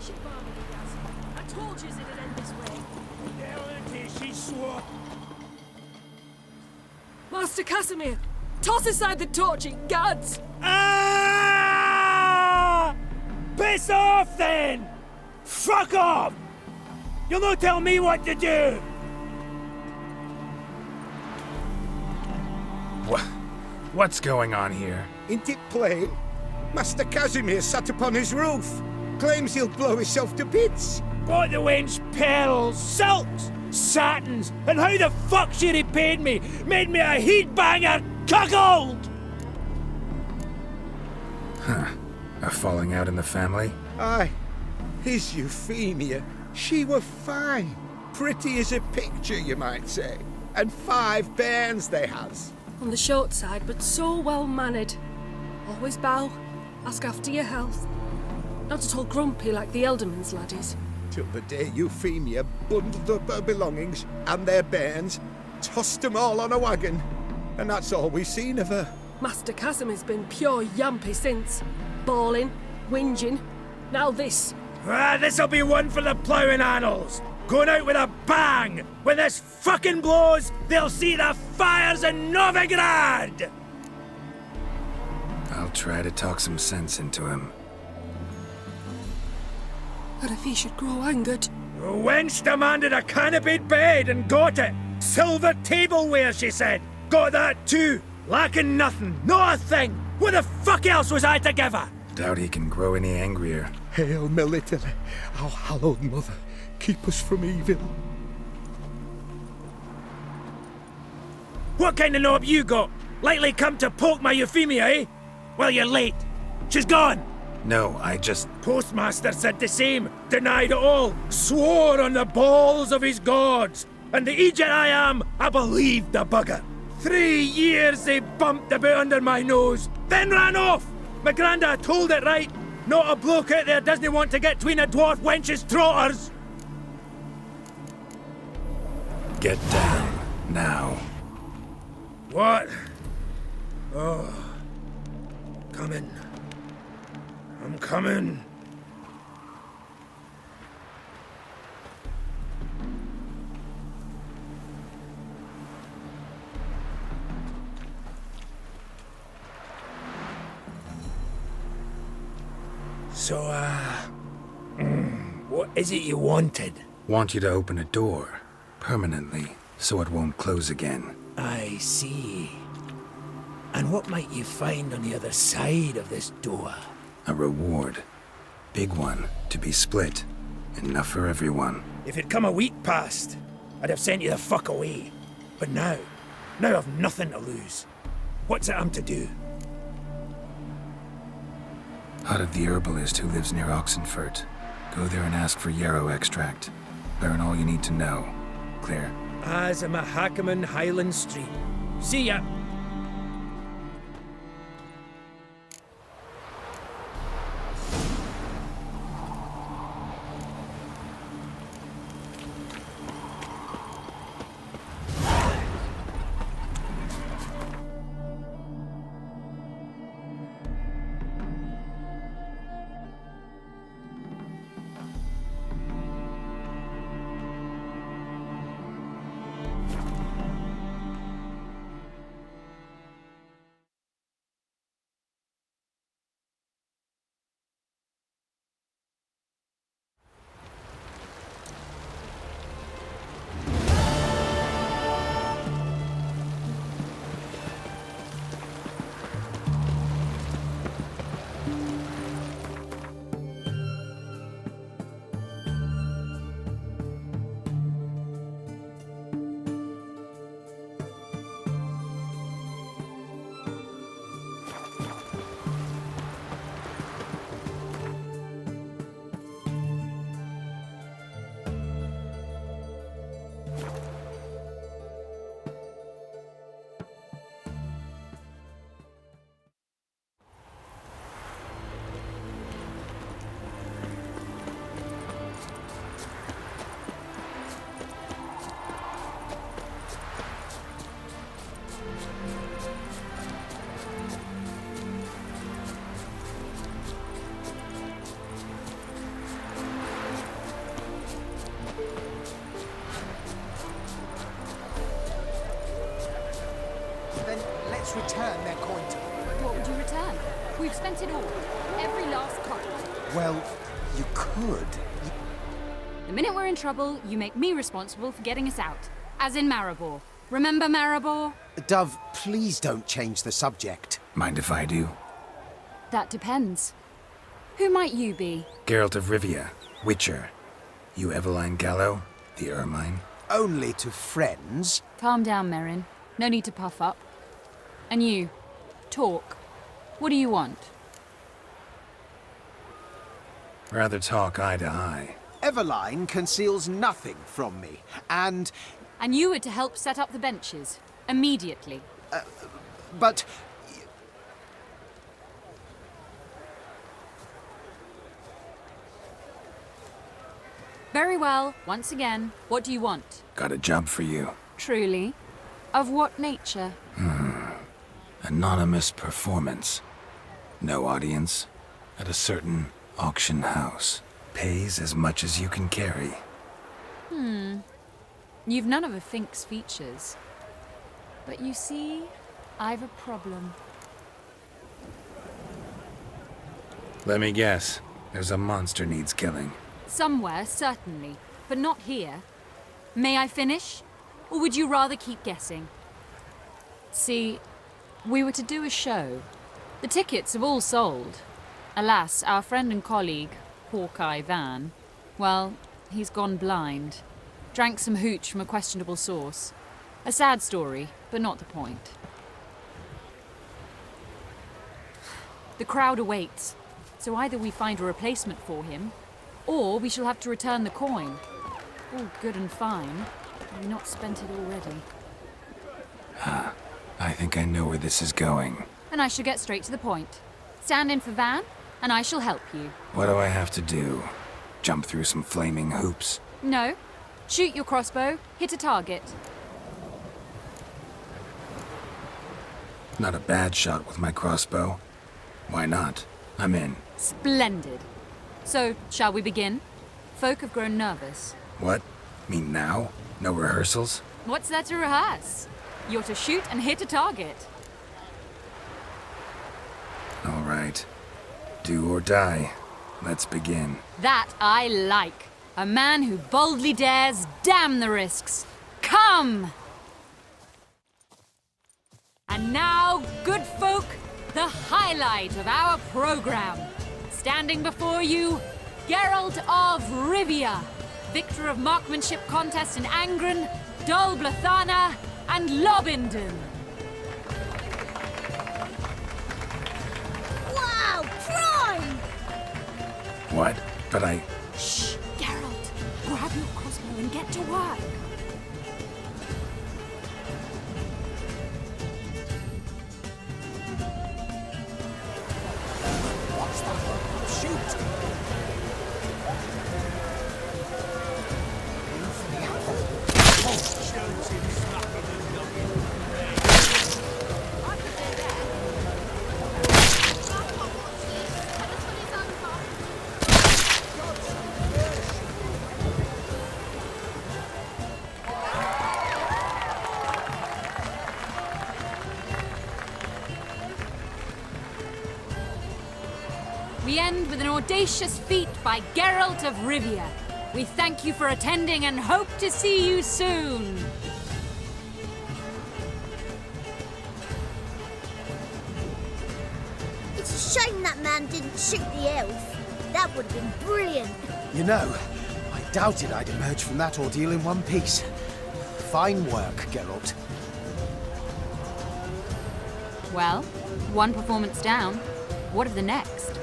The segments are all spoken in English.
shit barman he has. I told you it'd end this way. She swore. Master Casimir, toss aside the torching guards. Ah! Piss off then! Fuck off! You'll not tell me what to do! What's going on here? Ain't it plain? Master Casimir sat upon his roof. Claims he'll blow himself to bits. Bought the wench pearls, silks, satins, and how the fuck she repaid me? Made me a heat-banger cuckold! Huh. A falling out in the family? Aye. His Euphemia, she were fine. Pretty as a picture, you might say. And 5 bairns they has. On the short side, but so well-mannered. Always bow, ask after your health. Not at all grumpy like the Elderman's laddies. Till the day Euphemia bundled up her belongings and their bairns, tossed them all on a wagon. And that's all we've seen of her. Master Casimir's been pure yampy since. Bawling, whinging, now this. Ah, this'll be one for the ploughing annals. Going out with a bang! When this fucking blows, they'll see the fires in Novigrad! I'll try to talk some sense into him. But if he should grow angered? The wench demanded a canopied bed and got it. Silver tableware, she said. Got that too. Lacking nothing. Not a thing. What the fuck else was I to give her? Doubt he can grow any angrier. Hail military, our hallowed mother, keep us from evil. What kind of knob you got? Likely come to poke my Euphemia, eh? Well, you're late. She's gone. No, I just... Postmaster said the same. Denied it all. Swore on the balls of his gods. And the Egypt I am, I believed the bugger. 3 years they bumped about under my nose, then ran off. My granda told it right. Not a bloke out there doesn't want to get between a dwarf wench's trotters. Get down, now. What? Oh. Coming. I'm coming. So, what is it you wanted? Want you to open a door, permanently, so it won't close again. I see. And what might you find on the other side of this door? A reward. Big one, to be split. Enough for everyone. If it'd come a week past, I'd have sent you the fuck away. But now I've nothing to lose. What's it I'm to do? Hut of the herbalist who lives near Oxenfurt. Go there and ask for yarrow extract. Learn all you need to know. Clear? As a Mahakaman Highland Street. See ya! must return their coin to me. What would you return? We've spent it all. Every last copper. Well, you could. The minute we're in trouble, you make me responsible for getting us out. As in Maribor. Remember Maribor? Dove, please don't change the subject. Mind if I do? That depends. Who might you be? Geralt of Rivia, Witcher. You Eveline Gallo, the Ermine. Only to friends. Calm down, Merrin. No need to puff up. And you, talk. What do you want? Rather talk eye to eye. Eveline conceals nothing from me, and... And you were to help set up the benches. Immediately. but... Very well. Once again, what do you want? Got a job for you. Truly? Of what nature? Anonymous performance. No audience. At a certain auction house. Pays as much as you can carry. You've none of a Fink's features. But you see, I've a problem. Let me guess. There's a monster needs killing. Somewhere, certainly. But not here. May I finish? Or would you rather keep guessing? See, we were to do a show. The tickets have all sold. Alas, our friend and colleague, Hawkeye Van, well, he's gone blind. Drank some hooch from a questionable source. A sad story, but not the point. The crowd awaits, so either we find a replacement for him, or we shall have to return the coin. All good and fine. Have we not spent it already? I think I know where this is going. And I shall get straight to the point. Stand in for Van, and I shall help you. What do I have to do? Jump through some flaming hoops? No. Shoot your crossbow, hit a target. Not a bad shot with my crossbow. Why not? I'm in. Splendid. So, shall we begin? Folk have grown nervous. What? Mean now? No rehearsals? What's there to rehearse? You're to shoot and hit a target. All right. Do or die. Let's begin. That I like. A man who boldly dares, damn the risks. Come! And now, good folk, the highlight of our program. Standing before you, Geralt of Rivia, victor of marksmanship contests in Angren, Dol Blathana, and Lobindon. Wow, prime! What? But I... Shh, Geralt. Grab your crossbow and get to work. What's that? Shoot! Aim for the apple. We end with an audacious feat by Geralt of Rivia. We thank you for attending and hope to see you soon. It's a shame that man didn't shoot the elf. That would have been brilliant. You know, I doubted I'd emerge from that ordeal in one piece. Fine work, Geralt. Well, one performance down. What of the next?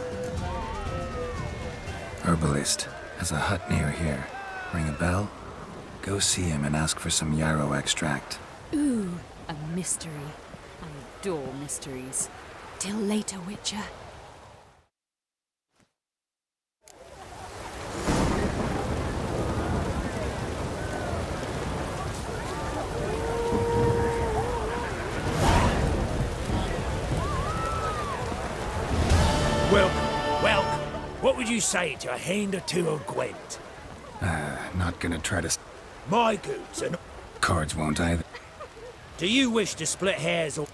Herbalist has a hut near here. Ring a bell? Go see him and ask for some yarrow extract. Ooh, a mystery. I adore mysteries. Till later, Witcher. Welcome. What would you say to a hand or two of Gwent? Not gonna try to... My goods, and Cards won't either. do you wish to split hairs or...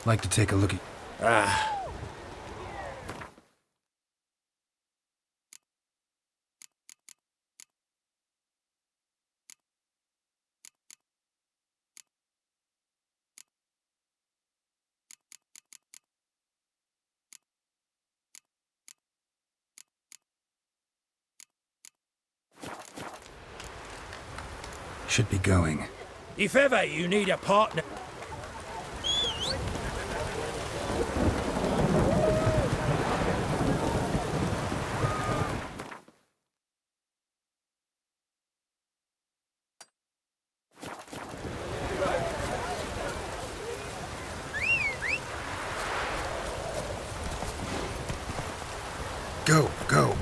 Like to take a look at... Should be going. If ever you need a partner... Go, go.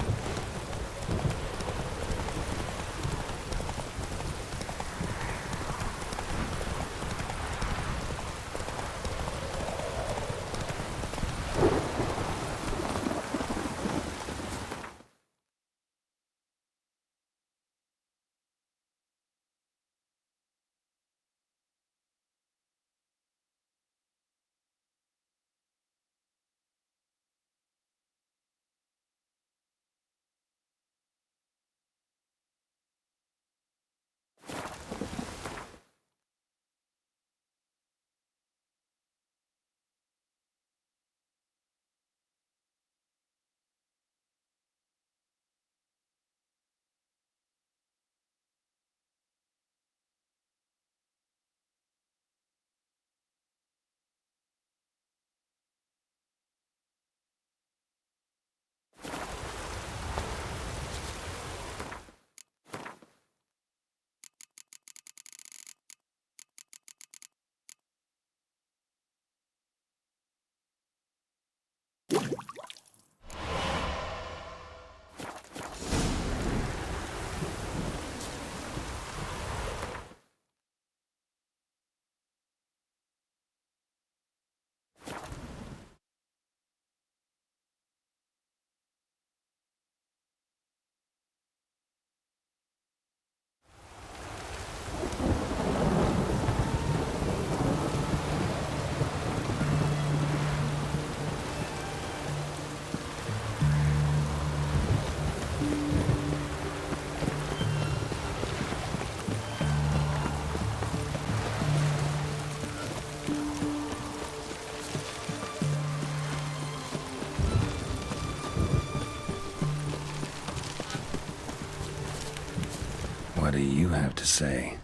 What do you have to say?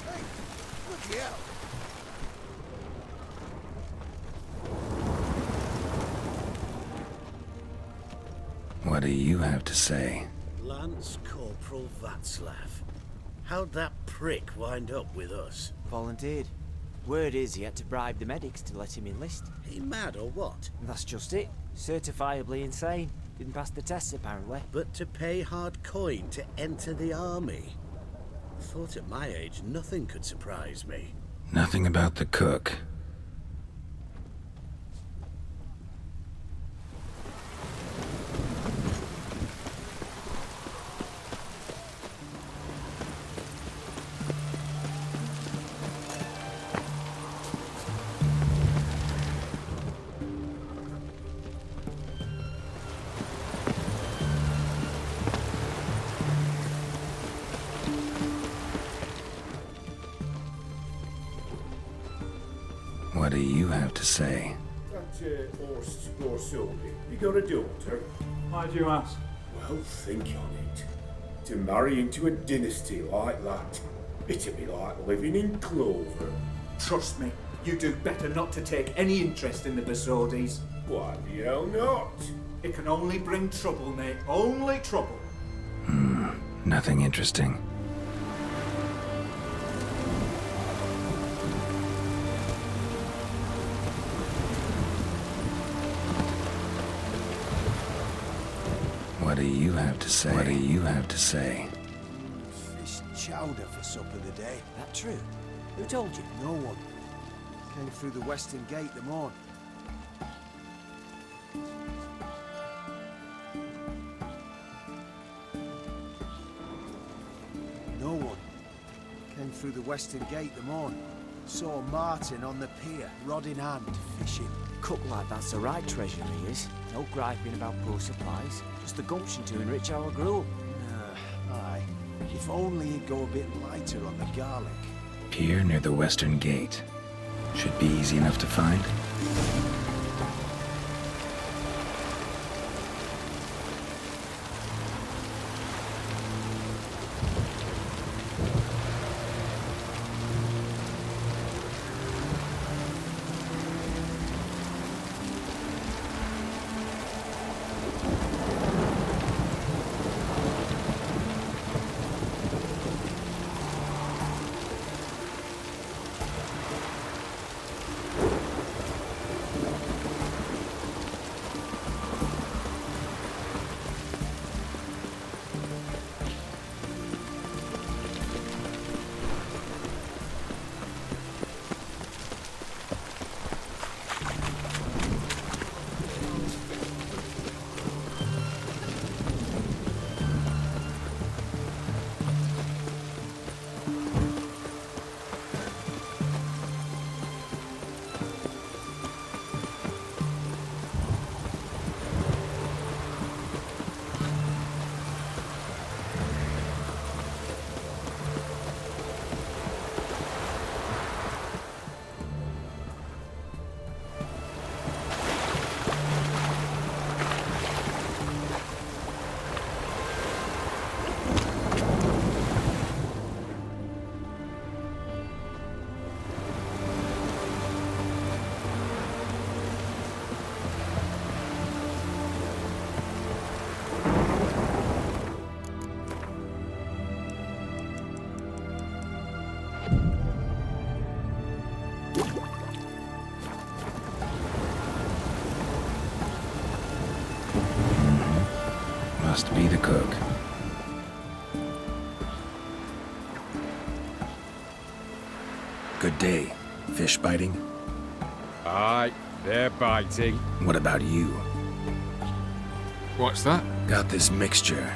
Hey, bloody hell. What do you have to say? Lance Corporal Václav. How'd that prick wind up with us? Volunteered. Word is he had to bribe the medics to let him enlist. He mad or what? That's just it. Certifiably insane. Didn't pass the tests apparently. But to pay hard coin to enter the army? Thought at my age nothing could surprise me. Nothing about the cook. What do you have to say? That horse Borsodi, you got a daughter? Why do you ask? Well, think on it. To marry into a dynasty like that, it'd be like living in clover. Trust me, you do better not to take any interest in the Borsodis. Why the hell not? It can only bring trouble, Nate. Only trouble. Nothing interesting. What do you have to say? What do you have to say? Fish chowder for supper today. That true? Who told you? No one. Came through the western gate the morn. No one. Came through the western gate the morn. Saw Martin on the pier, rod in hand, fishing. Cook like that's the right treasure, he is. No griping about poor supplies. Just the gumption to enrich our gruel. Aye. If only he'd go a bit lighter on the garlic. Pier near the western gate. Should be easy enough to find. Must be the cook. Good day. Fish biting? Aye, they're biting. What about you? What's that? Got this mixture.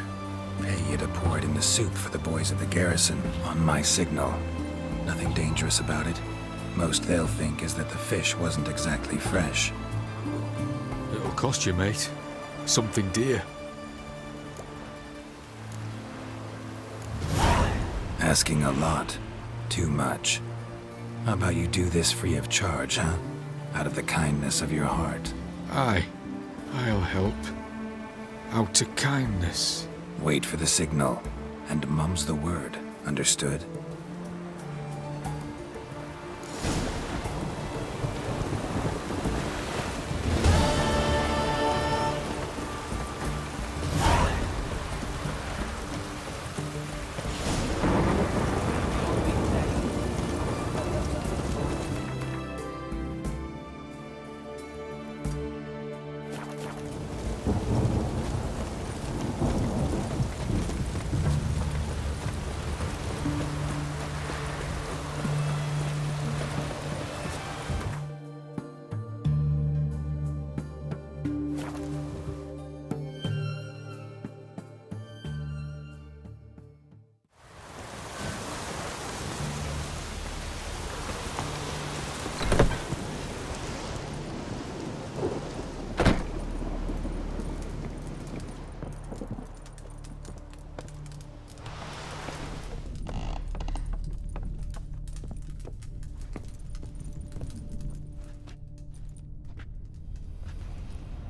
Pay you to pour it in the soup for the boys at the garrison, on my signal. Nothing dangerous about it. Most they'll think is that the fish wasn't exactly fresh. It'll cost you, mate. Something dear. Asking a lot. Too much. How about you do this free of charge, huh? Out of the kindness of your heart. Aye, I'll help. Out of kindness. Wait for the signal, and mum's the word. Understood?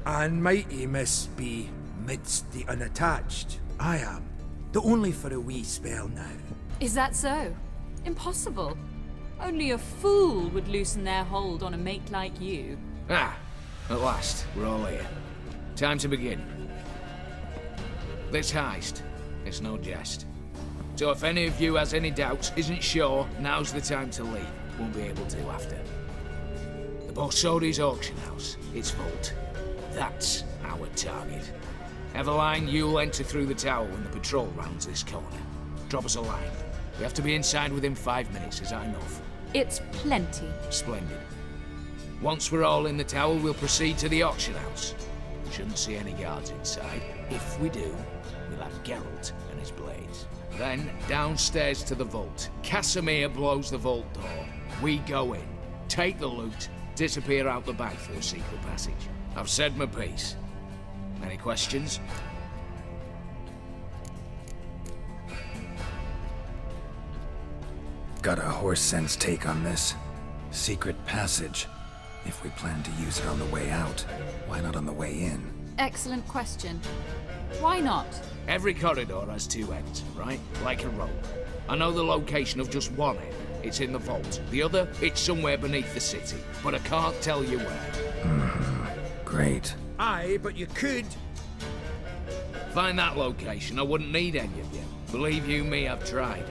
And mighty must be midst the unattached. I am, though only for a wee spell now. Is that so? Impossible. Only a fool would loosen their hold on a mate like you. Ah, at last, we're all here. Time to begin. This heist, it's no jest. So if any of you has any doubts, isn't sure, now's the time to leave. Won't be able to after. The Borsodi's auction house, its vault. That's our target. Everline, you'll enter through the tower when the patrol rounds this corner. Drop us a line. We have to be inside within 5 minutes, is that enough? It's plenty. Splendid. Once we're all in the tower, we'll proceed to the auction house. We shouldn't see any guards inside. If we do, we'll have Geralt and his blades. Then, downstairs to the vault. Casimir blows the vault door. We go in, take the loot, disappear out the back through a secret passage. I've said my piece. Any questions? Got a horse sense take on this. Secret passage. If we plan to use it on the way out, why not on the way in? Excellent question. Why not? Every corridor has two ends, right? Like a rope. I know the location of just one end. It's in the vault. The other, it's somewhere beneath the city. But I can't tell you where. Great. Aye, but you could. Find that location, I wouldn't need any of you. Believe you me, I've tried.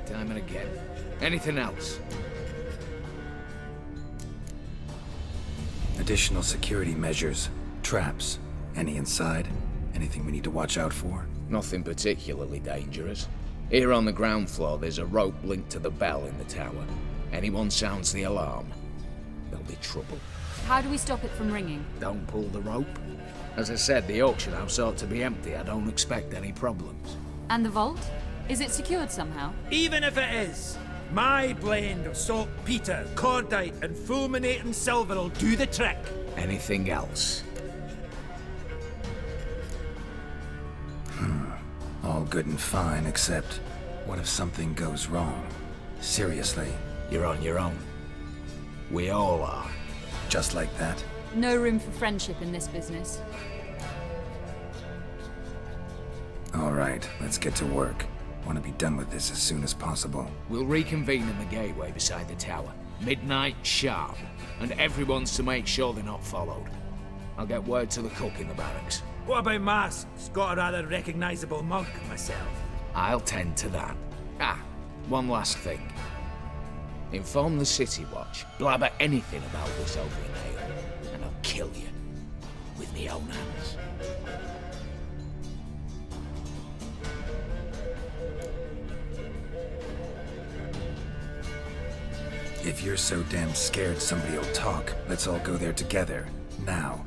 Time and again. Anything else? Additional security measures. Traps. Any inside? Anything we need to watch out for? Nothing particularly dangerous. Here on the ground floor, there's a rope linked to the bell in the tower. Anyone sounds the alarm, there'll be trouble. How do we stop it from ringing? Don't pull the rope. As I said, the auction house ought to be empty. I don't expect any problems. And the vault? Is it secured somehow? Even if it is, my blend of saltpeter, cordite, and fulminating silver will do the trick. Anything else? All good and fine, except what if something goes wrong? Seriously. You're on your own. We all are. Just like that? No room for friendship in this business. All right, let's get to work. Want to be done with this as soon as possible. We'll reconvene in the gateway beside the tower. Midnight sharp. And everyone's to make sure they're not followed. I'll get word to the cook in the barracks. What about masks? Got a rather recognisable mug myself. I'll tend to that. Ah, one last thing. Inform the City Watch. Blabber anything about this over in ale, and I'll kill you. With me own hands. If you're so damn scared somebody will talk, let's all go there together. Now.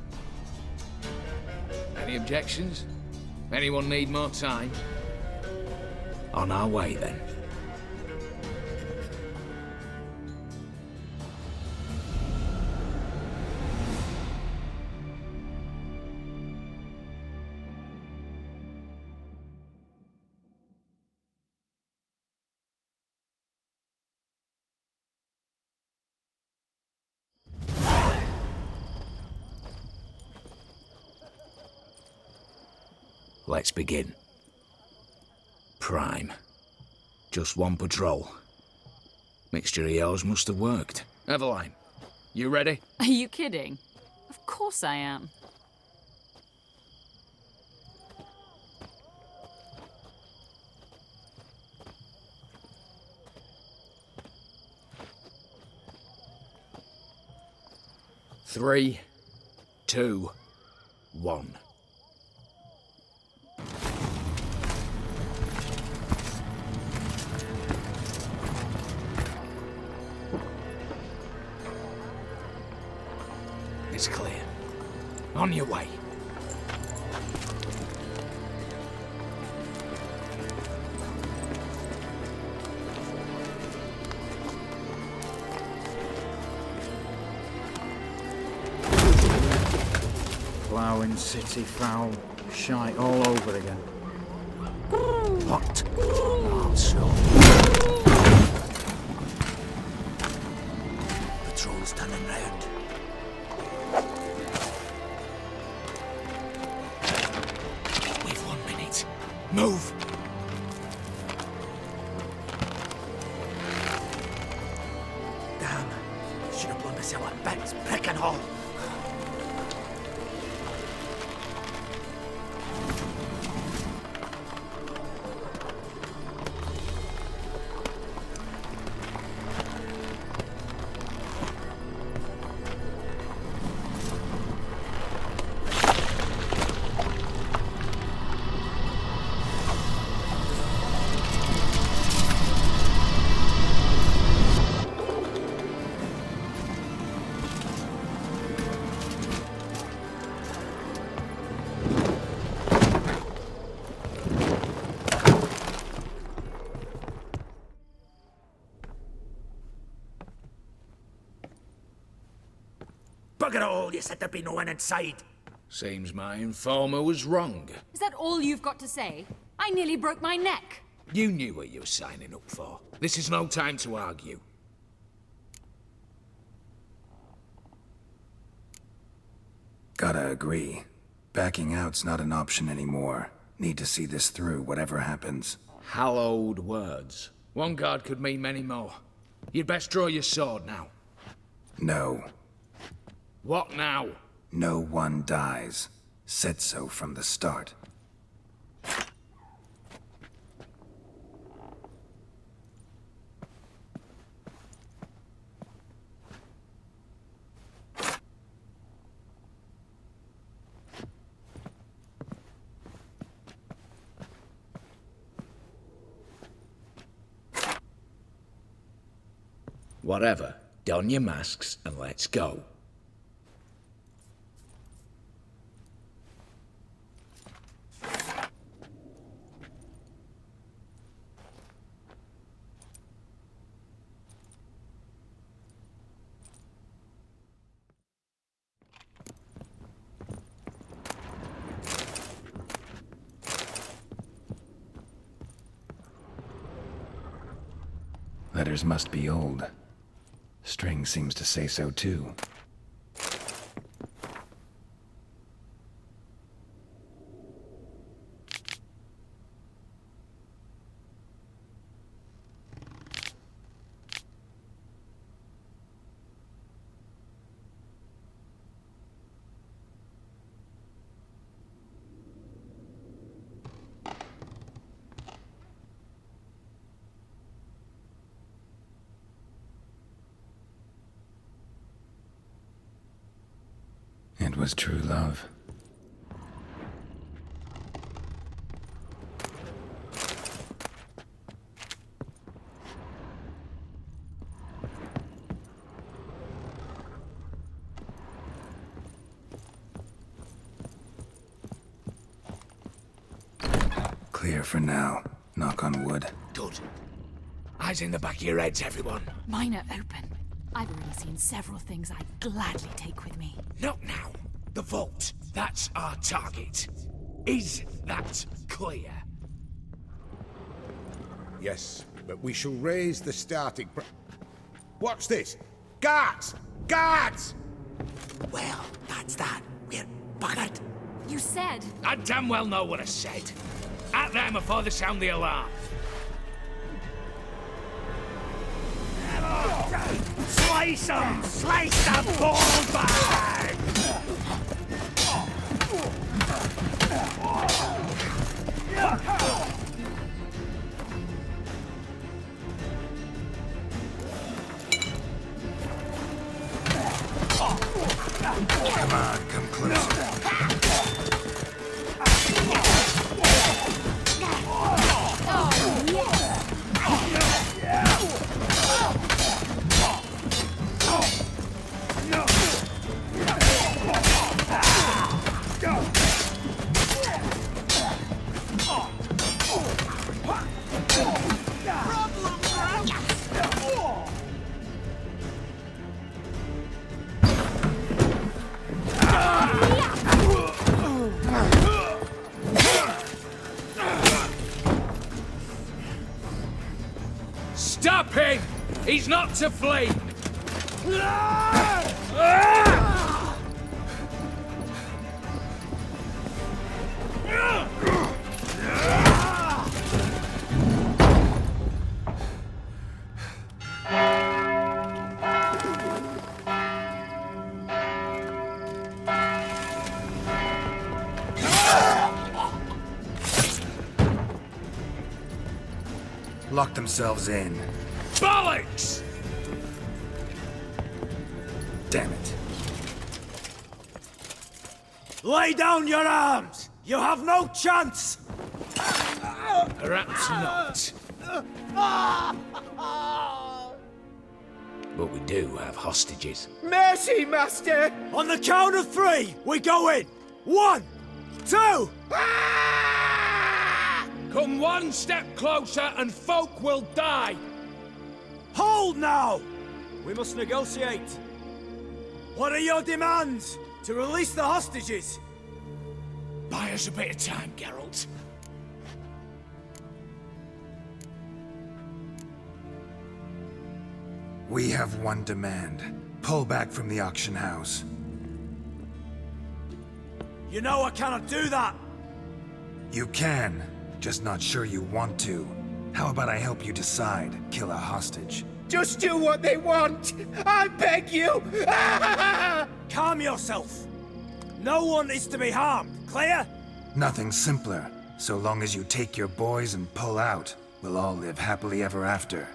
Any objections? Anyone need more time? On our way, then. Let's begin. Prime. Just one patrol. Mixture of yours must have worked. Eveline, you ready? Are you kidding? Of course I am. Three, 2, 1. It's clear. On your way. Ploughing city foul, shite all over again. What? Oh, so. Patrol's turning round. We've 1 minute. Move! Damn. Should have blown myself a bits, prick and all. Bugger all, you said there'd be no one inside. Seems my informer was wrong. Is that all you've got to say? I nearly broke my neck. You knew what you were signing up for. This is no time to argue. Gotta agree. Backing out's not an option anymore. Need to see this through, whatever happens. Hallowed words. One guard could mean many more. You'd best draw your sword now. No. What now? No one dies. Said so from the start. Whatever. Don your masks and let's go. Letters must be old. String seems to say so too. It was true love. Clear for now. Knock on wood. Good. Eyes in the back of your heads, everyone. Mine are open. I've already seen several things I'd gladly take with me. Not now. The vault. That's our target. Is that clear? Yes, but we shall raise the starting What's this? Guards! Guards! Well, that's that. We're buggered. You said... I damn well know what I said. At them before they sound the alarm. Slice 'em! Slice the ball bag! Come on, come closer. Stop him! He's not to flee! Lock themselves in. Bollocks! Damn it. Lay down your arms! You have no chance! Perhaps not. But we do have hostages. Mercy, Master! On the count of 3, we go in! 1, 2... Come one step closer and folk will die! Hold now! We must negotiate. What are your demands? To release the hostages? Buy us a bit of time, Geralt. We have one demand. Pull back from the auction house. You know I cannot do that! You can, just not sure you want to. How about I help you decide? Kill a hostage. Just do what they want! I beg you! Calm yourself! No one is to be harmed, clear? Nothing simpler. So long as you take your boys and pull out, we'll all live happily ever after.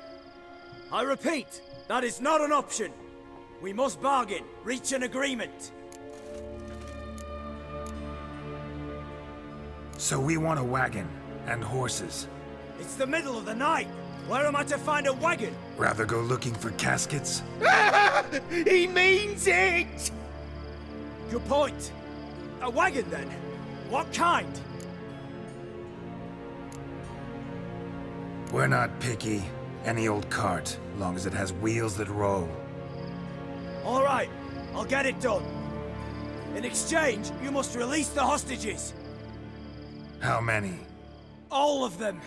I repeat, that is not an option. We must bargain, reach an agreement. So we want a wagon, and horses. It's the middle of the night. Where am I to find a wagon? Rather go looking for caskets? He means it! Good point. A wagon, then? What kind? We're not picky. Any old cart, long as it has wheels that roll. All right, I'll get it done. In exchange, you must release the hostages. How many? All of them.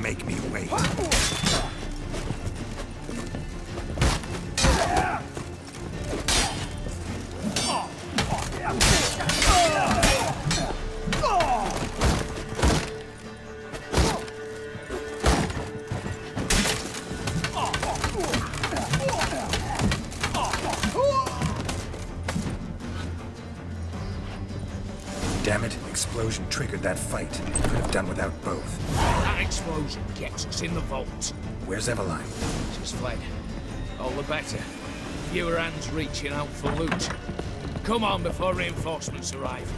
Make me wait. Damn it, explosion triggered that fight. Could have done without both. That explosion gets us in the vault. Where's Eveline? She's fled. All the better. Fewer hands reaching out for loot. Come on before reinforcements arrive.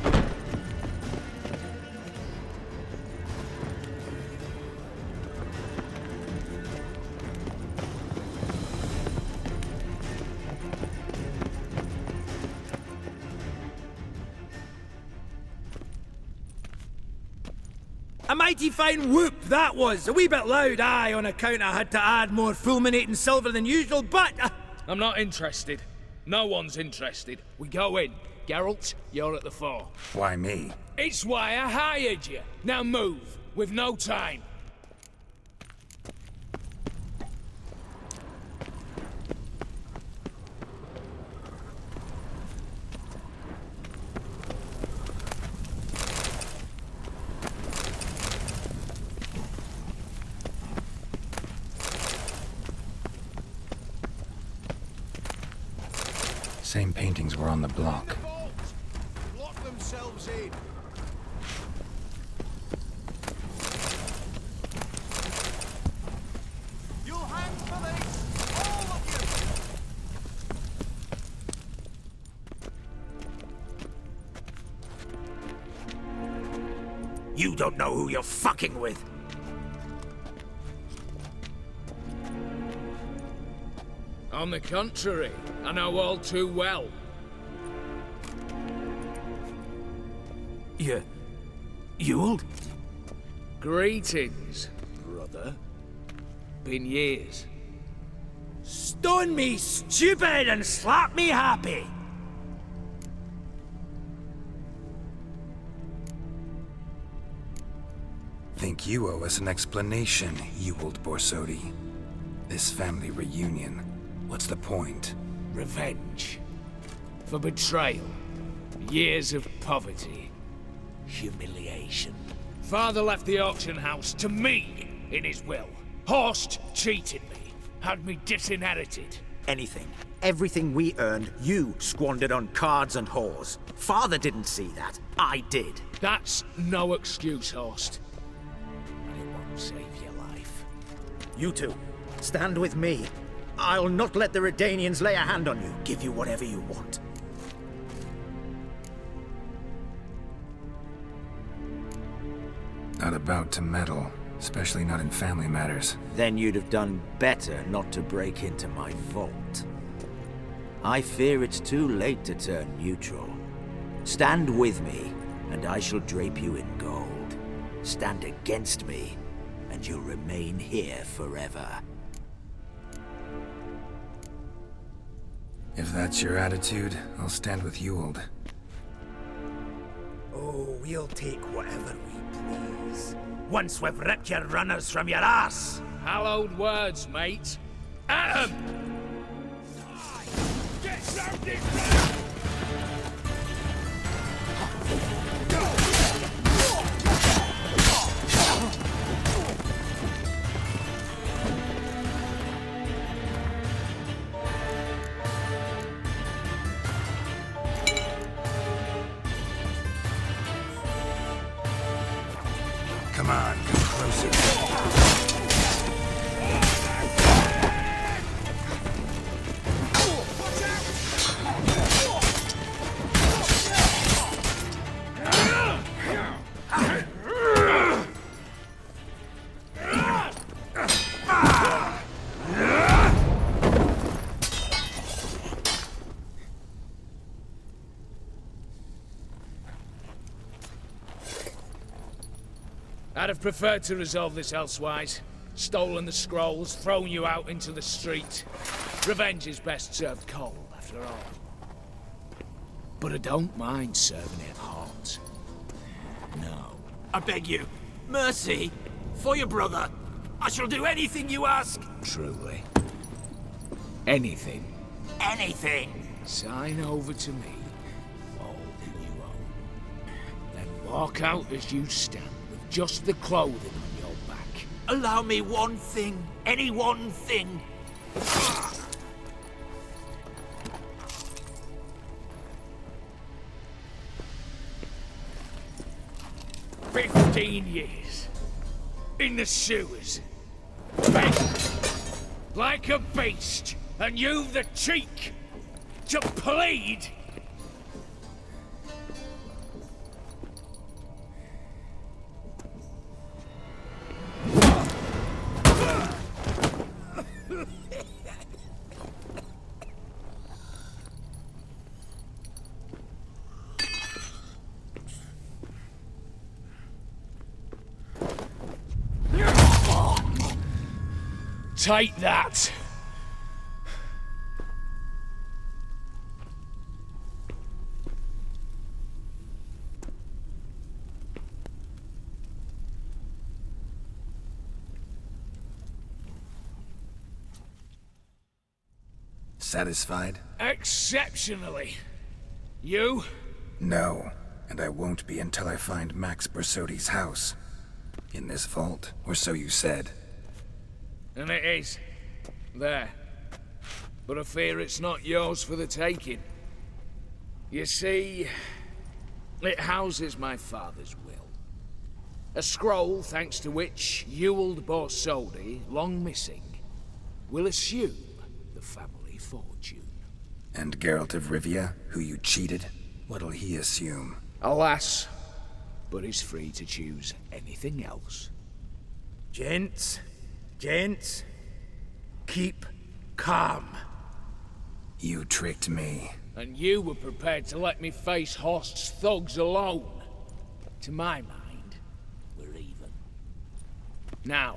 A mighty fine whoop that was. A wee bit loud, aye, on account I had to add more fulminating silver than usual, but... I'm not interested. No one's interested. We go in. Geralt, you're at the fore. Why me? It's why I hired you. Now move. We've no time. Same paintings were on the block. Lock themselves in. You'll hang for this, all of you. You don't know who you're fucking with. On the contrary, I know all too well. Eward? Greetings, brother. Been years. Stone me stupid and slap me happy. like you owe us an explanation, Eward Borsodi. This family reunion, what's the point? Revenge. For betrayal. Years of poverty. Humiliation. Father left the auction house to me in his will. HoS cheated me. Had me disinherited. Anything. Everything we earned, you squandered on cards and whores. Father didn't see that. I did. That's no excuse, HoS. And it won't save your life. You two, stand with me. I'll not let the Redanians lay a hand on you. Give you whatever you want. Not about to meddle, especially not in family matters. Then you'd have done better not to break into my vault. I fear it's too late to turn neutral. Stand with me, and I shall drape you in gold. Stand against me, and you'll remain here forever. If that's your attitude, I'll stand with Ewald. Oh, we'll take whatever we please. Once we've ripped your runners from your ass! Hallowed words, mate. At 'em! Get surrounded! Come on, come closer. I'd have preferred to resolve this elsewise. Stolen the scrolls, thrown you out into the street. Revenge is best served cold, after all. But I don't mind serving it hot. No. I beg you, mercy, for your brother. I shall do anything you ask. Truly. Anything. Anything. Sign over to me all that you own. Then walk out as you stand. Just the clothing on your back. Allow me one thing. Any one thing. 15 years. In the sewers. Begging. Like a beast. And you've the cheek to plead. Take that. Satisfied? Exceptionally. You? No, and I won't be until I find Max Borsodi's house. In this vault, or so you said. And it is. There. But I fear it's not yours for the taking. You see, it houses my father's will. A scroll thanks to which Ewald Borsodi, long missing, will assume the family fortune. And Geralt of Rivia, who you cheated, what'll he assume? Alas, but he's free to choose anything else. Gents, keep calm. You tricked me. And you were prepared to let me face HoS's thugs alone. To my mind, we're even. Now,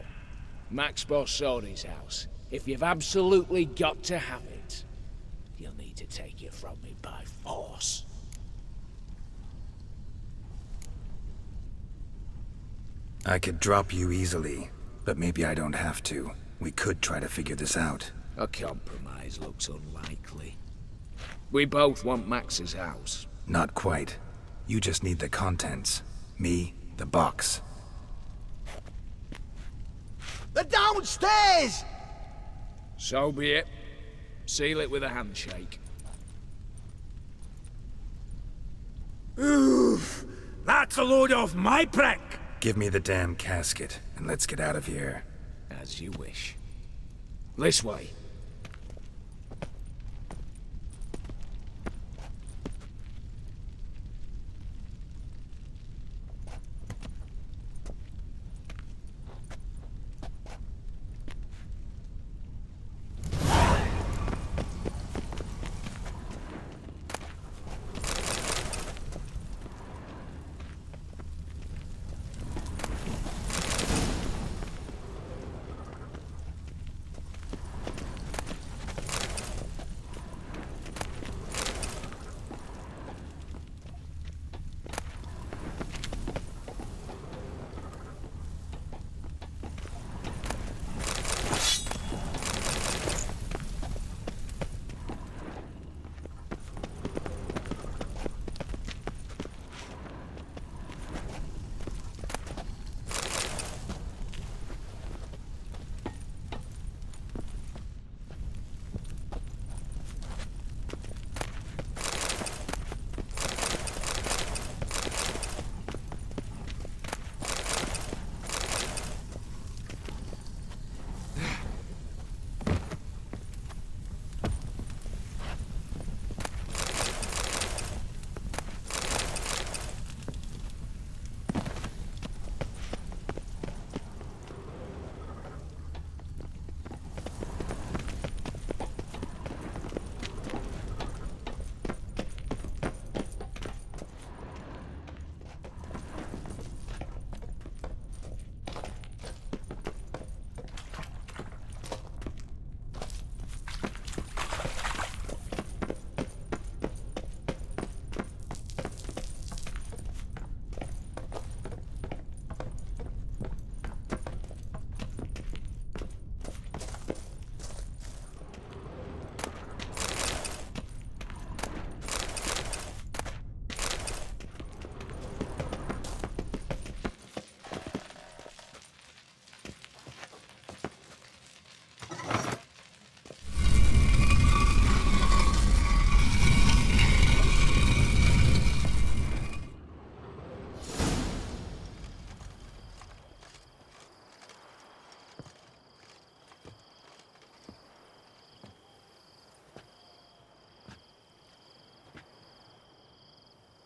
Max Borsodi's house. If you've absolutely got to have it, you'll need to take it from me by force. I could drop you easily, but maybe I don't have to. We could try to figure this out. A compromise looks unlikely. We both want Max's house. Not quite. You just need the contents. Me, the box. They're downstairs! So be it. Seal it with a handshake. Oof! That's a load off my prick! Give me the damn casket, and let's get out of here. As you wish. This way.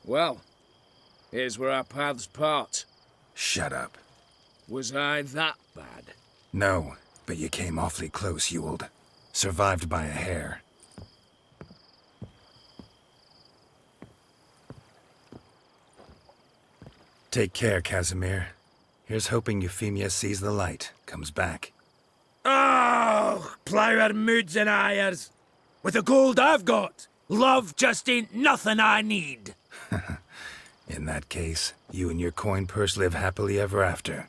Well, here's where our paths part. Shut up. Was I that bad? No, but you came awfully close, Eward. Survived by a hair. Take care, Casimir. Here's hoping Euphemia sees the light, comes back. Oh, plougher moods and ires. With the gold I've got, love just ain't nothing I need. In that case, you and your coin purse live happily ever after.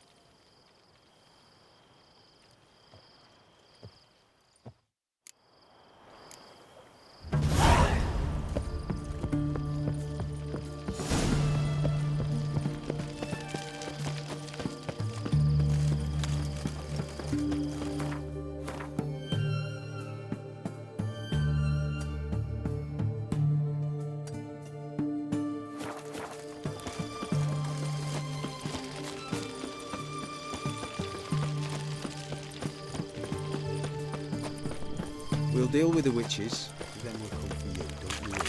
We'll deal with the witches, then we'll come for you, don't you worry.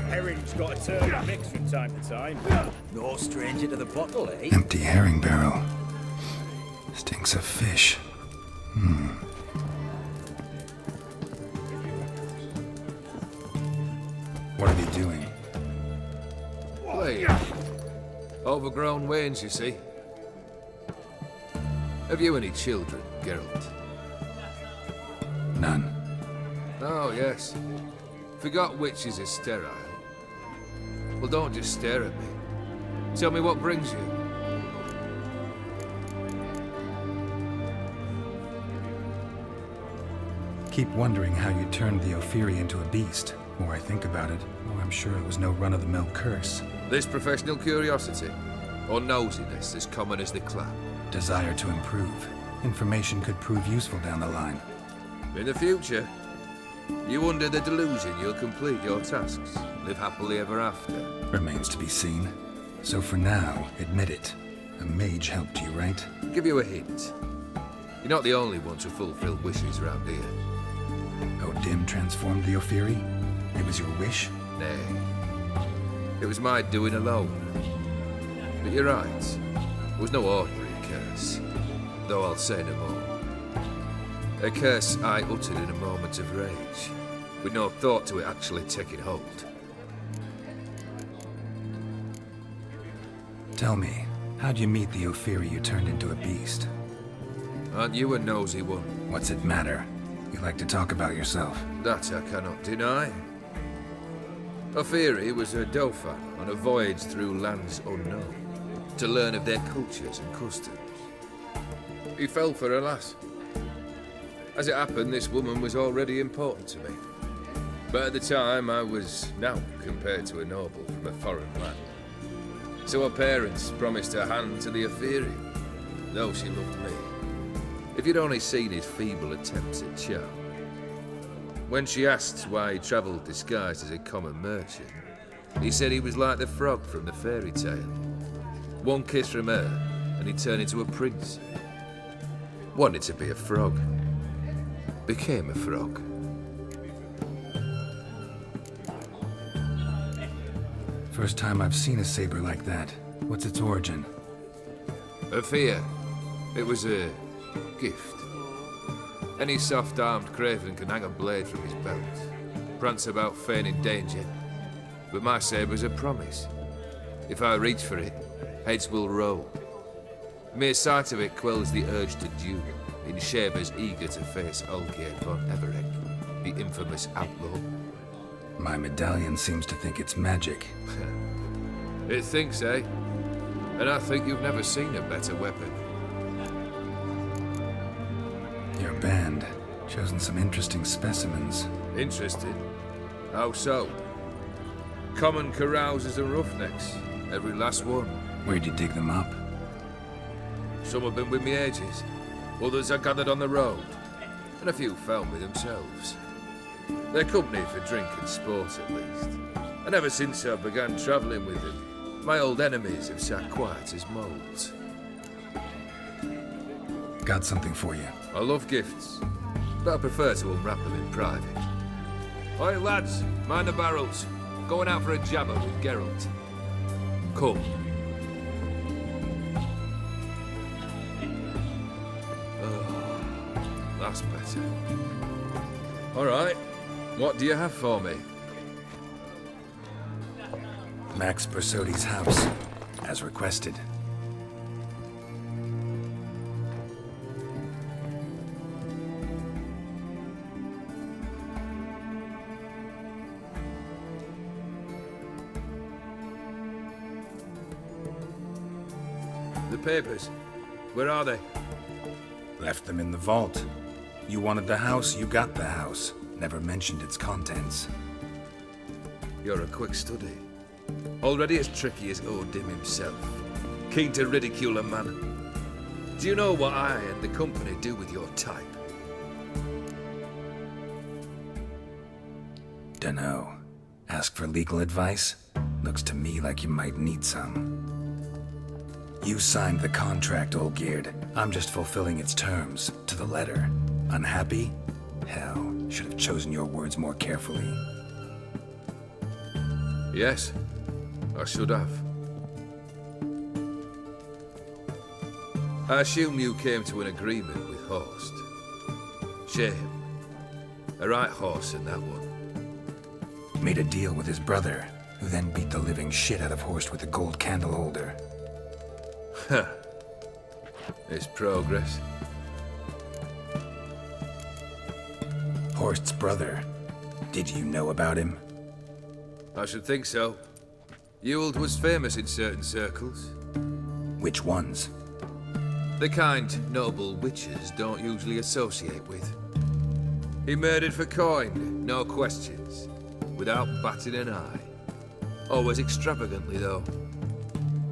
Herring's got a turn mix from time to time. No stranger to the bottle, eh? Empty herring barrel. Stinks of fish. What are they doing? Wait. Overgrown wains, you see. Have you any children, Geralt? None. Oh, yes. Forgot witches are sterile. Well, don't just stare at me. Tell me what brings you. Keep wondering how you turned the Ophiri into a beast. The more I think about it, the more I'm sure it was no run-of-the-mill curse. This professional curiosity, or nosiness as common as the clap? Desire to improve. Information could prove useful down the line. In the future, you under the delusion you'll complete your tasks, live happily ever after. Remains to be seen. So for now, admit it. A mage helped you, right? Give you a hint. You're not the only one to fulfill wishes round here. Dim transformed the Ophiri? It was your wish? Nay. It was my doing alone. But you're right. It was no ordinary curse. Though I'll say no more. A curse I uttered in a moment of rage, with no thought to it actually taking hold. Tell me, how'd you meet the Ophiri you turned into a beast? Aren't you a nosy one? What's it matter? You like to talk about yourself. That I cannot deny. Ophiri was a Dauphin on a voyage through lands unknown, to learn of their cultures and customs. He fell for a lass. As it happened, this woman was already important to me. But at the time, I was naught compared to a noble from a foreign land. So her parents promised her hand to the Ophiri, though she loved me. If you'd only seen his feeble attempts at charm. When she asked why he travelled disguised as a common merchant, he said he was like the frog from the fairy tale. One kiss from her, and he turned into a prince. Wanted to be a frog. Became a frog. First time I've seen a saber like that. What's its origin? A fear. It was a gift. Any soft-armed craven can hang a blade from his belt, prance about feigning danger. But my saber's a promise. If I reach for it, heads will roll. Mere sight of it quells the urge to duel, in shavers eager to face Olgierd von Everett, the infamous outlaw. My medallion seems to think it's magic. It thinks, eh? And I think you've never seen a better weapon. Your band, chosen some interesting specimens. Interested? How so? Common carousers and roughnecks, every last one. Where'd you dig them up? Some have been with me ages, others I gathered on the road, and a few found me themselves. They're company for drink and sport at least, and ever since I began travelling with them, my old enemies have sat quiet as moles. Got something for you. I love gifts, but I prefer to unwrap them in private. Oi lads, mind the barrels. Going out for a jabber with Geralt. Come. Oh, that's better. All right, what do you have for me? Max Borsodi's house, as requested. The papers, where are they? Left them in the vault. You wanted the house, you got the house. Never mentioned its contents. You're a quick study. Already as tricky as Odin himself. Keen to ridicule a man. Do you know what I and the company do with your type? Dunno. Ask for legal advice? Looks to me like you might need some. You signed the contract, Olgierd. I'm just fulfilling its terms, to the letter. Unhappy? Hell, should have chosen your words more carefully. Yes, I should have. I assume you came to an agreement with HoS. Shame. A right horse in that one. Made a deal with his brother, who then beat the living shit out of HoS with a gold candle holder. Huh. It's progress. Horst's brother. Did you know about him? I should think so. Eward was famous in certain circles. Which ones? The kind noble witches don't usually associate with. He murdered for coin, no questions, without batting an eye. Always extravagantly, though.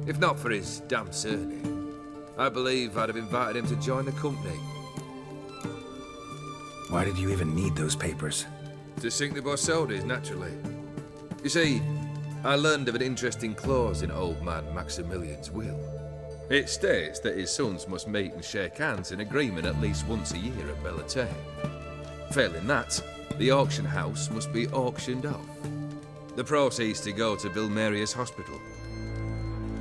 If not for his damn surname, I believe I'd have invited him to join the company. Why did you even need those papers? To sink the Borsodis, naturally. You see, I learned of an interesting clause in old man Maximilian's will. It states that his sons must meet and shake hands in agreement at least once a year at Bellatane. Failing that, the auction house must be auctioned off. The proceeds to go to Vilmeria's hospital.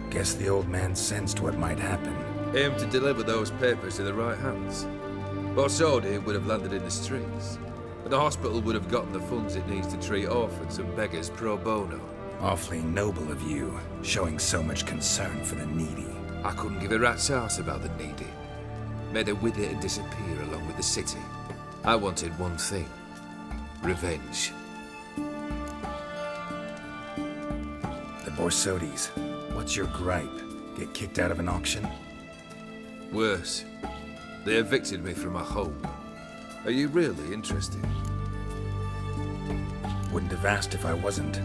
Guess the old man sensed what might happen. Aimed to deliver those papers to the right hands. Borsodi would have landed in the streets, and the hospital would have gotten the funds it needs to treat orphans and beggars pro bono. Awfully noble of you, showing so much concern for the needy. I couldn't give a rat's ass about the needy. Made her wither and disappear along with the city. I wanted one thing. Revenge. The Borsodis. What's your gripe? Get kicked out of an auction? Worse. They evicted me from my home. Are you really interested? Wouldn't have asked if I wasn't.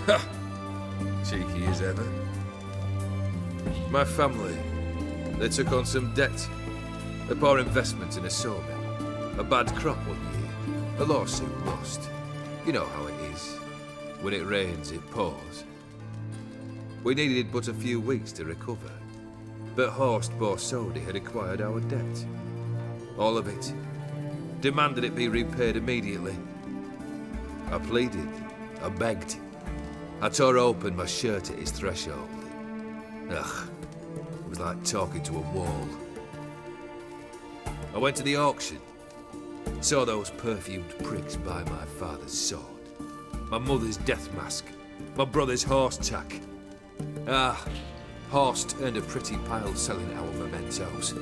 Ha! Cheeky as ever. My family, they took on some debt. A poor investment in a sawmill. A bad crop one year. A lawsuit lost. You know how it is. When it rains, it pours. We needed but a few weeks to recover. But HoS Borsodi had acquired our debt. All of it. Demanded it be repaid immediately. I pleaded. I begged. I tore open my shirt at his threshold. Ugh. It was like talking to a wall. I went to the auction. Saw those perfumed pricks buy my father's sword. My mother's death mask. My brother's horse tack. HoS earned a pretty pile selling our mementos.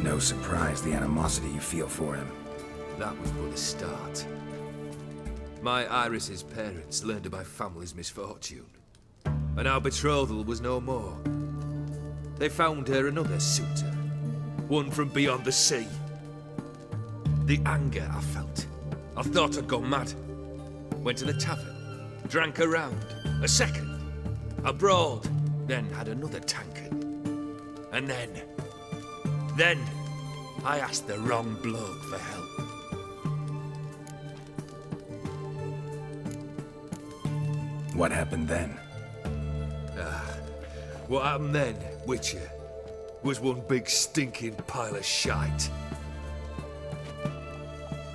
No surprise the animosity you feel for him. That was but the start. My Iris's parents learned of my family's misfortune, and our betrothal was no more. They found her another suitor, one from beyond the sea. The anger I felt, I thought I'd gone mad. Went to the tavern, drank a round, a second. I brawled, then had another tankard. And then I asked the wrong bloke for help. What happened then? What happened then, Witcher, was one big stinking pile of shite.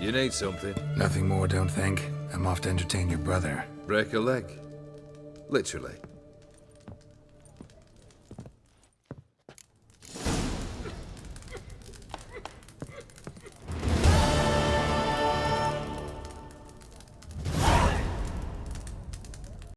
You need something? Nothing more, don't think. I'm off to entertain your brother. Break a leg? Literally.